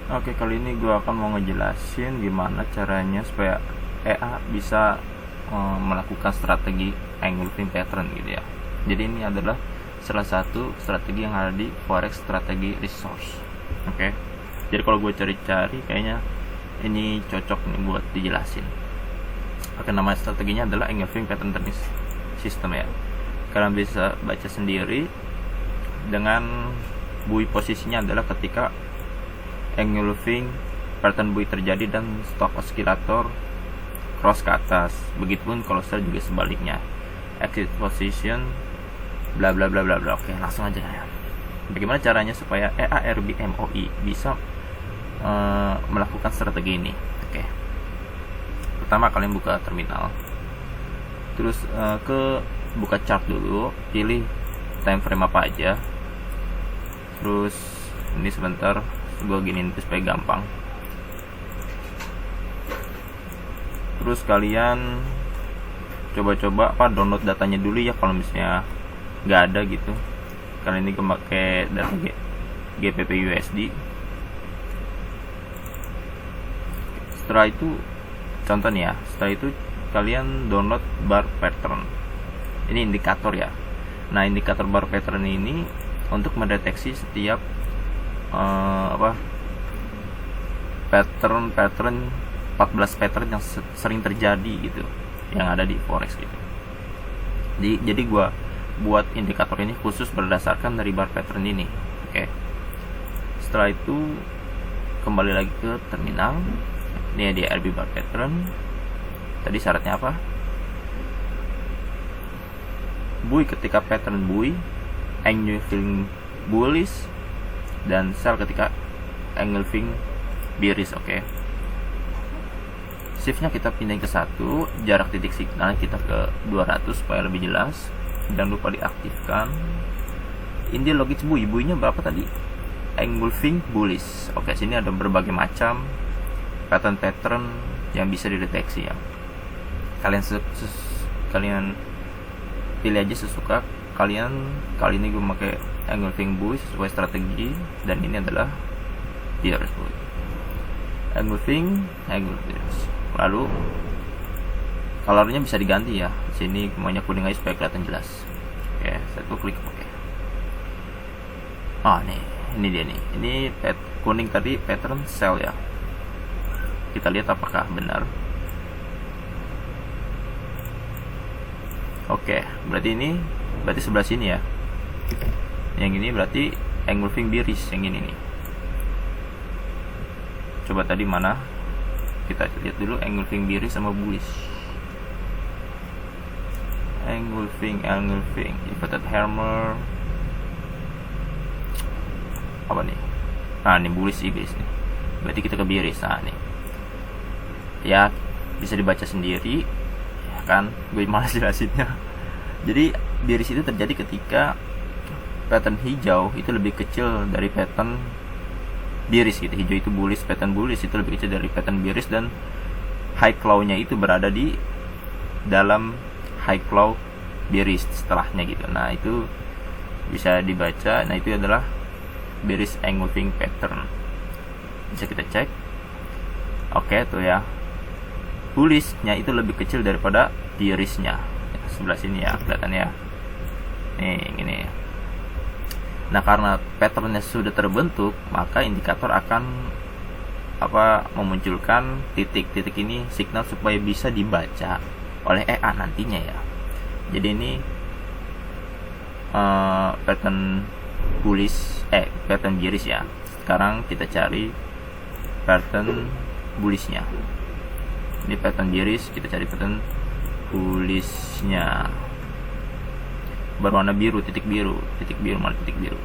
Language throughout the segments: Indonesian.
Oke, kali ini gue akan mau ngejelasin gimana caranya supaya EA bisa melakukan strategi engulfing pattern gitu ya. Jadi ini adalah salah satu strategi yang ada di forex strategi resource. Oke, jadi kalau gue cari-cari kayaknya ini cocok nih buat dijelasin. Oke, nama strateginya adalah engulfing pattern trading system ya. Kalian bisa baca sendiri. Dengan buoy posisinya adalah ketika engulfing pattern buoy terjadi dan stock oscillator cross ke atas. Begitupun kalau sell juga sebaliknya. Exit position bla bla bla bla bla. Oke, langsung aja ya. Bagaimana caranya supaya EARBMOI bisa melakukan strategi ini? Oke. Pertama kalian buka terminal. Terus buka chart dulu, pilih time frame apa aja. Terus ini sebentar gue giniin supaya gampang. Terus kalian coba-coba download datanya dulu ya kalau misalnya nggak ada gitu. Karena ini gue pakai data GBP USD. Setelah itu contoh nih ya, setelah itu kalian download bar pattern. Ini indikator ya. Nah, indikator bar pattern ini untuk mendeteksi setiap pattern 14 pattern yang sering terjadi gitu, yang ada di forex gitu. Jadi gua buat indikator ini khusus berdasarkan dari bar pattern ini. Oke. Setelah itu kembali lagi ke terminal. Ini dia RB bar pattern. Tadi syaratnya apa? Buoy ketika pattern buoy, engulfing bullish, dan sell ketika engulfing bearish. Oke. Shiftnya kita pindahin ke 1, jarak titik signal kita ke 200 supaya lebih jelas. Jangan lupa diaktifkan. Ini logis buoy-nya berapa tadi? Engulfing bullish. Oke, sini ada berbagai macam pattern yang bisa dideteksi ya. Kalian pilih aja sesuka kalian. Kali ini gue pakai engulfing buoy sesuai strategi, dan ini adalah bearish buoy. Engulfing bearish. Lalu colornya bisa diganti ya. Sini maunya kuning aja supaya kelihatan jelas. Oke, saya klik oke. Nih, ini dia nih. Ini kuning tadi pattern sell ya. Kita lihat apakah benar. Oke, berarti sebelah sini ya. Yang ini berarti engulfing bearish, yang ini nih. Coba tadi mana? Kita lihat dulu engulfing bearish sama bullish. Engulfing inverted hammer. Apa nih? Ini bullish sih guys nih. Berarti kita ke bearish. Nih. Ya, bisa dibaca sendiri. Ya kan? Gue malas jelasinnya. Jadi bearish itu terjadi ketika pattern hijau itu lebih kecil dari pattern bearish gitu. Hijau itu bullish, pattern bullish itu lebih kecil dari pattern bearish, dan high claw-nya itu berada di dalam high claw bearish setelahnya gitu. Nah, itu bisa dibaca. Nah, itu adalah bearish engulfing pattern. Bisa kita cek. Oke, tuh ya. Bullish-nya itu lebih kecil daripada bearish-nya. Sebelah sini ya, kelihatan ya. Nih, gini ya. Nah, karena patternnya sudah terbentuk, maka indikator akan memunculkan titik-titik ini signal supaya bisa dibaca oleh EA nantinya ya. Jadi ini pattern bullish, pattern bearish ya. Sekarang kita cari pattern bullishnya. Ini pattern bearish, kita cari pattern bullishnya. Berwarna biru, titik biru mana titik biru?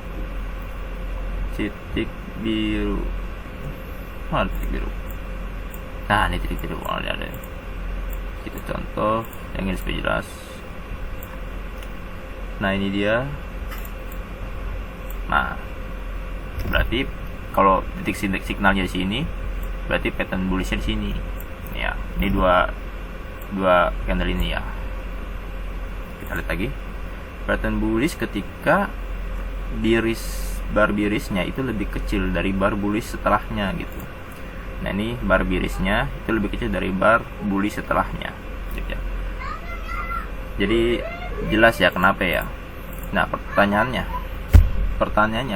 Mana titik biru? Nah, ini titik biru. Ada. Kita contoh yang ini supaya jelas. Nah, ini dia. Nah, berarti kalau titik signalnya di sini, berarti pattern bullishnya di sini. Ya, ini dua candle ini ya. Kita lihat lagi. Pattern bullish ketika bearish bar birisnya itu lebih kecil dari bar bullish setelahnya gitu. Nah ini bar birisnya itu lebih kecil dari bar bullish setelahnya gitu ya. Jadi jelas ya kenapa ya. Nah pertanyaannya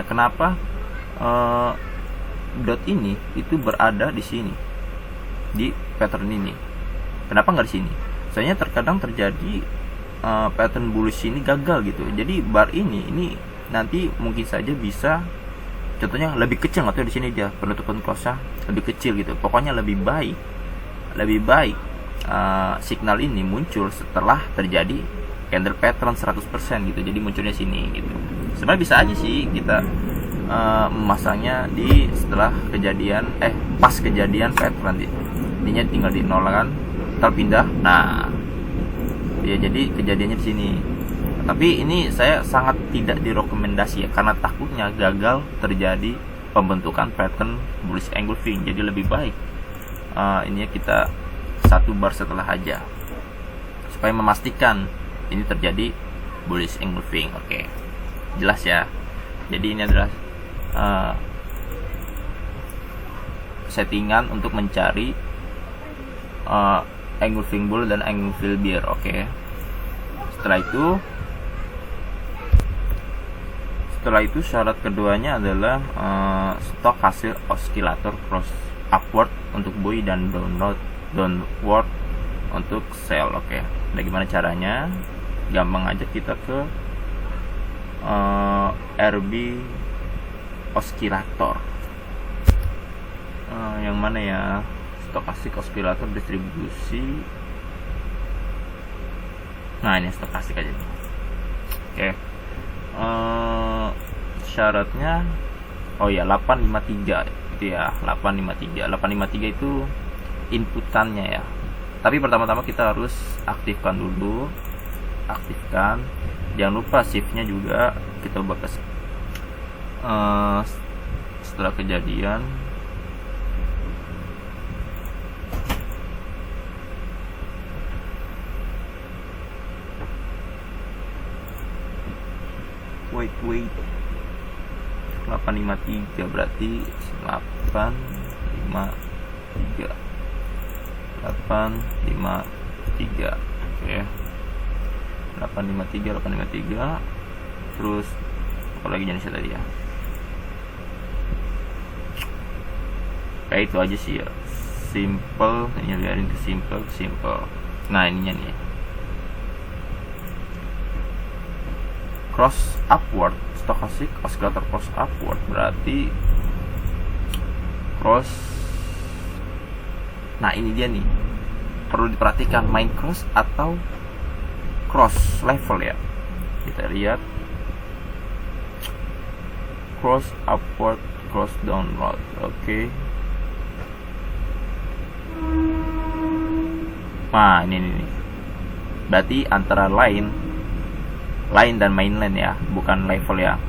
kenapa dot ini itu berada di sini, di pattern ini, kenapa nggak di sini? Soalnya terkadang terjadi pattern bullish ini gagal gitu. Jadi bar ini nanti mungkin saja bisa, contohnya lebih kecil atau di sini dia penutupan close-nya lebih kecil gitu. Pokoknya lebih baik signal ini muncul setelah terjadi candle pattern 100% gitu. Jadi munculnya sini gitu. Sebenarnya bisa aja sih kita memasangnya di setelah kejadian pas kejadian pattern gitu. Ininya tinggal di nol kan, terpindah. Nah, ya jadi kejadiannya di sini. Tapi ini saya sangat tidak direkomendasi ya, karena takutnya gagal terjadi pembentukan pattern bullish engulfing. Jadi lebih baik ini kita satu bar setelah aja supaya memastikan ini terjadi bullish engulfing. Oke, jelas ya. Jadi ini adalah settingan untuk mencari engulfing bull dan engulfing bear. Oke. Setelah itu syarat keduanya adalah stok hasil osilator cross upward untuk buy dan downward untuk sell. Oke. Nah, gimana caranya? Gampang aja, kita ke RB oscillator. Yang mana ya? Stokastik oscillator distribusi. Nah, ini stokastik aja nih. Oke. Syaratnya 853 itu ya, 853 itu inputannya ya. Tapi pertama-tama kita harus aktifkan dulu. Jangan lupa shiftnya juga kita ubah ke setelah kejadian. Wait 853 berarti 853 oke. 853 terus apa lagi jenisnya tadi ya? Kayak itu aja sih ya, simple. Ini biarin ke simple. Nah, ininya nih, cross upward, stochastic oscillator cross upward berarti cross. Nah, ini dia nih, perlu diperhatikan main cross atau cross level ya. Kita lihat cross upward, cross downward. Oke. Nah, ini berarti antara line dan mainline ya, bukan level ya.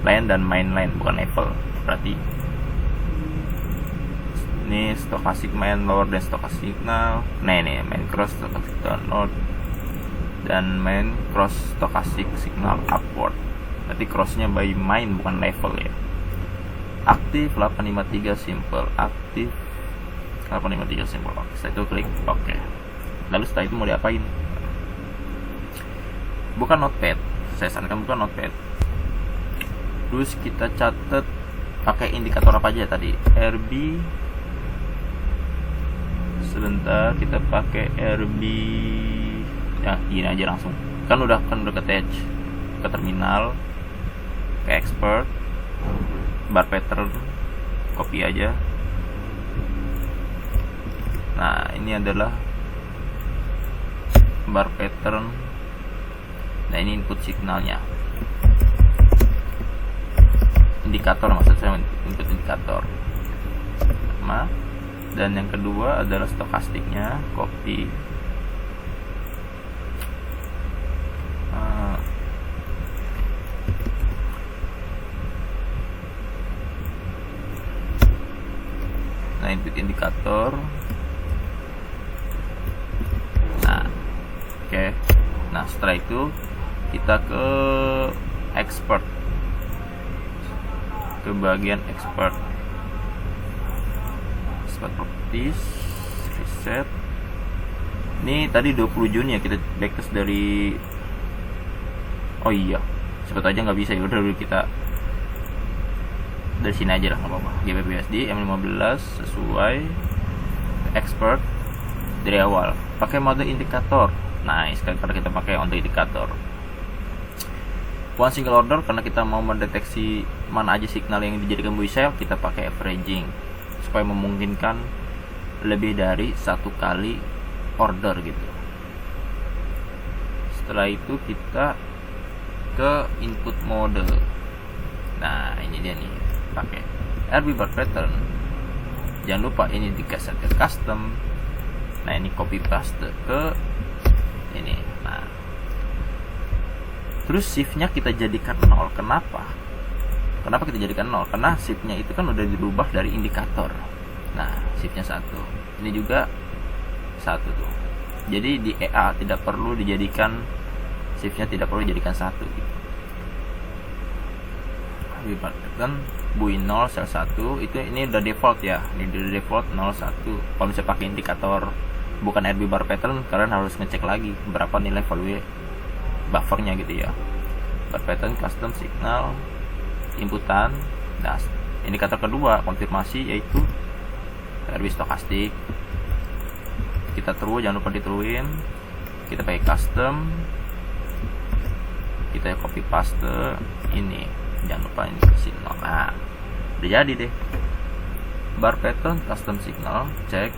Line dan mainline bukan level. Berarti ini stochastic main lower dan stochastic signal. Nah, ini main cross stochastic downward dan main cross stochastic signal upward. Berarti crossnya by main bukan level ya. Aktif 853 simple, aktif 853 simple. Oke, setelah itu klik oke. Lalu setelah itu mau diapain? Bukan notepad, saya sarankan bukan notepad. Terus kita catat pakai indikator apa aja tadi? RB. Sebentar, kita pakai RB. Ya, gini aja langsung. Kan udah attach ke terminal, ke expert, bar pattern, copy aja. Nah, ini adalah bar pattern. Nah, ini input signalnya, indikator, maksud saya input indikator. Dan yang kedua adalah stokastiknya, copy. Nah, input indikator. Nah, oke. Nah, setelah itu kita ke expert. ke bagian expert properties, reset. Ini tadi 20 Juni ya, kita backtest dari, oh iya sebut aja nggak bisa ya, udah dulu kita dari sini aja lah, nggak apa-apa. GBBSD M15 sesuai expert dari awal, pakai mode indikator. Nice, karena kita pakai untuk indikator. One single order karena kita mau mendeteksi mana aja signal yang dijadikan buoy sell, kita pakai averaging supaya memungkinkan lebih dari satu kali order gitu. Setelah itu kita ke input mode. Nah ini dia nih, pakai RB bar pattern. Jangan lupa ini dikasih ke custom. Nah ini copy paste ke ini. Nah terus shiftnya kita jadikan 0. Kenapa kita jadikan 0? Karena shiftnya itu kan udah dirubah dari indikator. Nah shiftnya 1, ini juga 1 tuh. Jadi di EA tidak perlu dijadikan, shiftnya tidak perlu dijadikan 1 gitu. Kan buoy 0 sel 1 itu, ini udah default ya, ini udah default 0 1. Kalau misalnya pakai indikator bukan RB bar pattern, kalian harus ngecek lagi berapa nilai value buffernya gitu ya. Bar pattern custom signal inputan. Nah indikator kedua konfirmasi yaitu RB stokastik. Kita true, jangan lupa ditruein. Kita pakai custom, kita copy paste ini, jangan lupa ini kasih 0. Nah udah jadi deh. Bar pattern custom signal cek,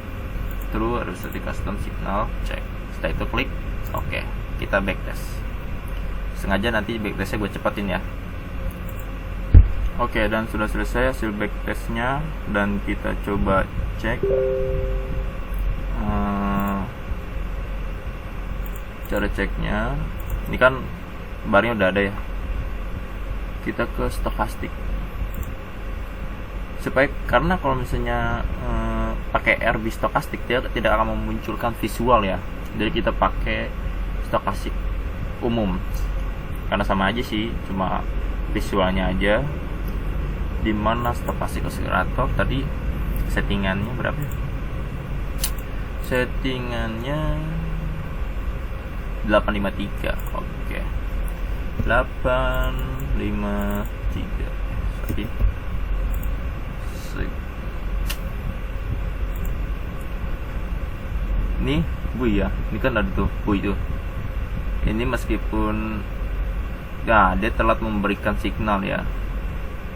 true harus di custom signal cek. Setelah itu klik oke. Kita backtest. Sengaja nanti backtestnya gue cepatin ya. Oke, dan sudah selesai hasil backtestnya, dan kita coba cek cara ceknya. Ini kan barnya udah ada ya, kita ke stokastik supaya, karena kalau misalnya pakai RB stokastik dia tidak akan memunculkan visual ya. Jadi kita pakai stokastik umum karena sama aja sih, cuma visualnya aja. Dimana stokastik oscillator tadi settingannya berapa ya? Settingannya 853. Oke. 853. Sorry. Ini buoy ya. Ini kan ada tuh buoy tuh. Ini meskipun ya dia telat memberikan signal ya.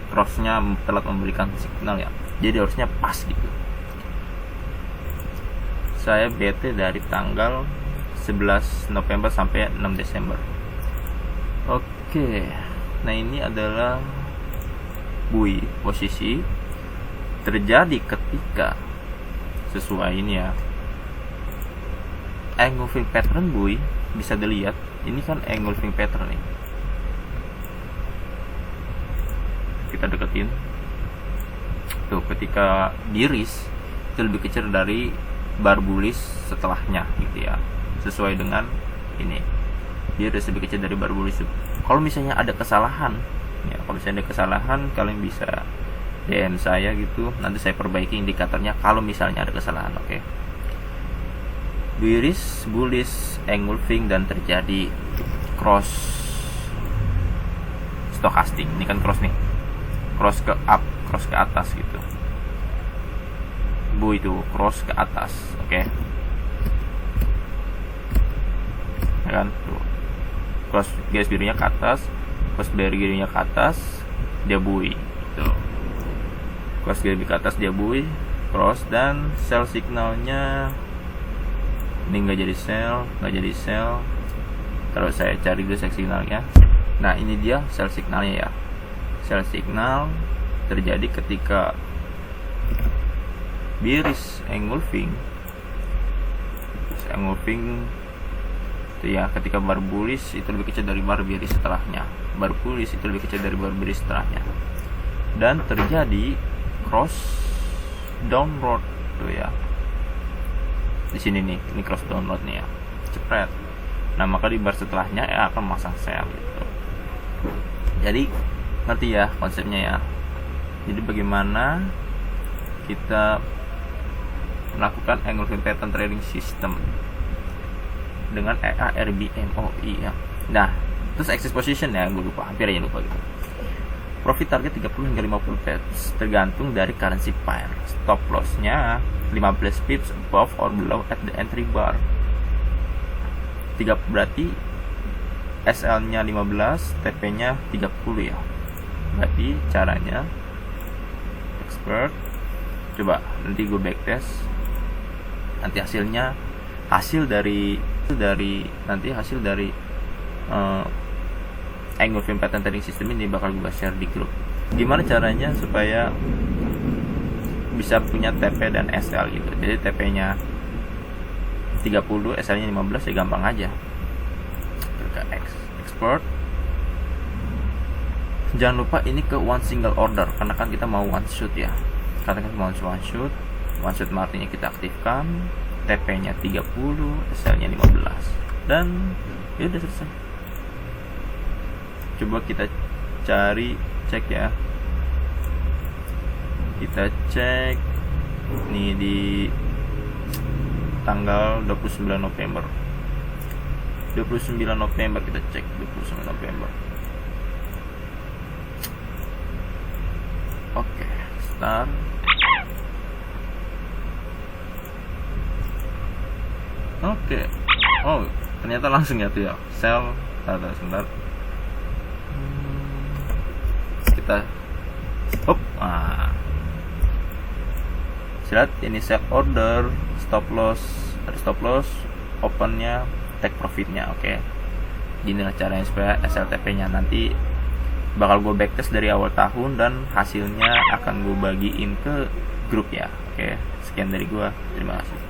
Crossnya telat memberikan signal ya. Jadi harusnya pas gitu. Saya BT dari tanggal 11 November sampai 6 Desember. Oke. Nah ini adalah buoy posisi terjadi ketika sesuai ini ya. Engulfing pattern buoy bisa dilihat. Ini kan engulfing pattern nih. Kita deketin. Tuh ketika diris itu lebih kecil dari bar bullish setelahnya gitu ya. Sesuai dengan ini. Dia udah lebih kecil dari bar bullish. Kalau misalnya ada kesalahan, ya kalau misalnya ada kesalahan kalian bisa DM saya gitu. Nanti saya perbaiki indikatornya kalau misalnya ada kesalahan, oke. Bearish, bullish, engulfing, dan terjadi cross stokastik. Ini kan cross nih, cross ke up, cross ke atas gitu. Buoy itu cross ke atas, oke. Ya kan, tuh. Cross garis birunya ke atas, cross birunya ke atas, dia buoy. Tuh. Cross garis biru ke atas, dia buoy, cross, dan sell signalnya ini nggak jadi sell. Kalau saya cari dulu sell signalnya. Nah ini dia sell signalnya ya. Sell signal terjadi ketika bearish engulfing itu ya, ketika bar bullish itu lebih kecil dari bar bearish setelahnya, bar bullish itu lebih kecil dari bar bearish setelahnya, dan terjadi cross downward tuh ya. Di sini nih, ini cross downward nih ya, cepret. Nah maka di bar setelahnya akan masang sell gitu. Jadi ngerti ya konsepnya ya. Jadi bagaimana kita melakukan engulfing pattern trading system dengan EA RBMOI ya. Nah, terus exit position ya, gue lupa, hampir aja lupa gitu. Profit target 30 hingga 50 pips tergantung dari currency pair. Stop loss-nya 15 pips above or below at the entry bar. 3 berarti SL-nya 15, TP-nya 30 ya. Berarti caranya expert, coba nanti gue backtest. Nanti hasil dari engulfing pattern trading system ini bakal gue share di grup. Gimana caranya supaya bisa punya TP dan SL gitu. Jadi TP-nya 30, SL-nya 15 ya gampang aja. Ke export. Jangan lupa ini ke one single order karena kan kita mau one shoot ya. Karena kita mau one shoot martinya kita aktifkan, TP-nya 30, SL-nya 15 dan ya udah selesai. Coba kita cek ya. Kita cek nih di tanggal 29 November. 29 November kita cek 29 November. Oke, start. Oke. Oh, ternyata langsung ya tuh ya. Sell, sebentar. Kita lihat ini sell order, stop loss, opennya, take profitnya. Oke. Ginilah caranya supaya SLTP-nya nanti bakal gue backtest dari awal tahun dan hasilnya akan gue bagiin ke grup ya. Oke, sekian dari gue. Terima kasih.